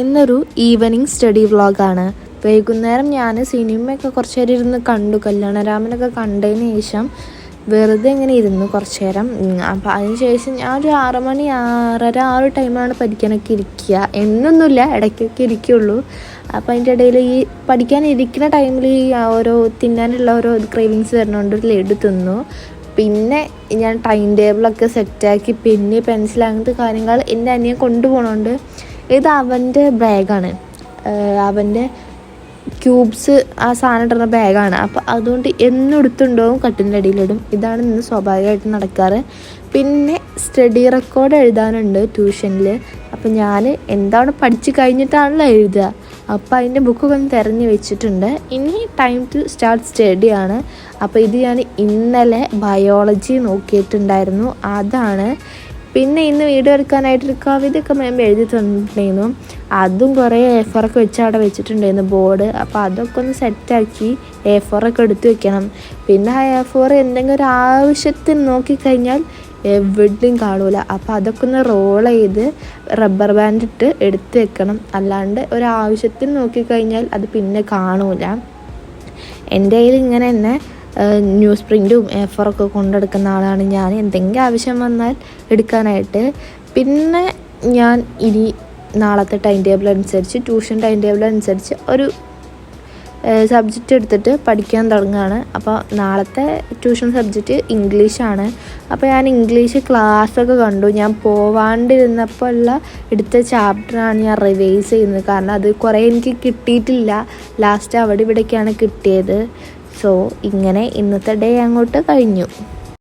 ഇന്നൊരു evening study വ്ളോഗാണ്. വൈകുന്നേരം ഞാൻ സിനിമയൊക്കെ കുറച്ച് നേരം ഇരുന്ന് കണ്ടു. കല്യാണരാമനൊക്കെ കണ്ടതിന് ശേഷം വെറുതെ ഇങ്ങനെ ഇരുന്നു കുറച്ച് നേരം. അപ്പോൾ അതിന് ശേഷം ഞാൻ ഒരു 6 മണി 6:30 ആ ഒരു ടൈമാണ് പഠിക്കാനൊക്കെ ഇരിക്കുക. എന്നൊന്നുമില്ല, ഇടയ്ക്കൊക്കെ ഇരിക്കുള്ളൂ. അപ്പോൾ അതിൻ്റെ ഇടയിൽ ഈ പഠിക്കാൻ ഇരിക്കുന്ന ടൈമിൽ ഈ ഓരോ തിന്നാനുള്ള ഓരോ ക്രേവിങ്സ് വരുന്നതുകൊണ്ട് ഒരു ലഡു തിന്നു. പിന്നെ ഞാൻ ടൈം ടേബിളൊക്കെ സെറ്റാക്കി പെന്ന് പെൻസിൽ അങ്ങനത്തെ കാര്യങ്ങൾ എൻ്റെ അനിയൻ കൊണ്ടുപോകണോണ്ട് ഇത് അവൻ്റെ ബാഗാണ്, അവൻ്റെ ക്യൂബ്സ് ആ സാധനം ഇടുന്ന ബാഗാണ്. അപ്പോൾ അതുകൊണ്ട് എന്നും എടുത്തുണ്ടാവും, കട്ടിൻ്റെ അടിയിലിടും. ഇതാണ് ഇന്ന് സ്വാഭാവികമായിട്ട് നടക്കാറ്. പിന്നെ സ്റ്റഡി റെക്കോർഡ് എഴുതാനുണ്ട് ട്യൂഷനിൽ. അപ്പോൾ ഞാൻ എന്താണ് പഠിച്ച് കഴിഞ്ഞിട്ടാണല്ലോ എഴുതുക. അപ്പോൾ അതിൻ്റെ ബുക്കൊക്കെ ഒന്ന് തിരഞ്ഞ് വെച്ചിട്ടുണ്ട്. ഇനി ടൈം ടു സ്റ്റാർട്ട് സ്റ്റഡിയാണ്. അപ്പോൾ ഇത് ഞാൻ ഇന്നലെ ബയോളജി നോക്കിയിട്ടുണ്ടായിരുന്നു, അതാണ്. പിന്നെ ഇന്ന് വീഡിയോ എടുക്കാനായിട്ടൊരു കവിതയൊക്കെ മാം എഴുതി തന്നിട്ടുണ്ടായിരുന്നു. അതും കുറേ A4 വെച്ച് അവിടെ വെച്ചിട്ടുണ്ടായിരുന്നു ബോർഡ്. അപ്പോൾ അതൊക്കെ ഒന്ന് സെറ്റാക്കി A4 എടുത്ത് വെക്കണം. പിന്നെ ആ A4 എന്തെങ്കിലും ഒരു ആവശ്യത്തിന് നോക്കിക്കഴിഞ്ഞാൽ എവിടെയും കാണൂല. അപ്പോൾ അതൊക്കെ ഒന്ന് റോൾ ചെയ്ത് റബ്ബർ ബാൻഡ് ഇട്ട് എടുത്ത് വെക്കണം. അല്ലാണ്ട് ഒരാവശ്യത്തിന് നോക്കിക്കഴിഞ്ഞാൽ അത് പിന്നെ കാണൂല. എൻ്റെ കയ്യിൽ ഇങ്ങനെ തന്നെ ന്യൂസ് പ്രിൻറ്റും A4 കൊണ്ടെടുക്കുന്ന ആളാണ് ഞാൻ, എന്തെങ്കിലും ആവശ്യം വന്നാൽ എടുക്കാനായിട്ട്. പിന്നെ ഞാൻ ഇനി നാളത്തെ ടൈം ടേബിൾ അനുസരിച്ച്, ട്യൂഷൻ ടൈം ടേബിൾ അനുസരിച്ച് ഒരു സബ്ജക്റ്റ് എടുത്തിട്ട് പഠിക്കാൻ തുടങ്ങുകയാണ്. അപ്പോൾ നാളത്തെ ട്യൂഷൻ സബ്ജക്റ്റ് ഇംഗ്ലീഷാണ്. അപ്പോൾ ഞാൻ ഇംഗ്ലീഷ് ക്ലാസ്സൊക്കെ കണ്ടു. ഞാൻ പോവാണ്ടിരുന്നപ്പോൾ ഉള്ള എടുത്ത ചാപ്റ്ററാണ് ഞാൻ റിവൈസ് ചെയ്യുന്നത്. കാരണം അത് കുറേ എനിക്ക് കിട്ടിയിട്ടില്ല, ലാസ്റ്റ് അവിടെ ഇവിടേക്കാണ് കിട്ടിയത്. സോ ഇങ്ങനെ ഇന്നത്തെ ഡേ അങ്ങോട്ട് കഴിഞ്ഞു.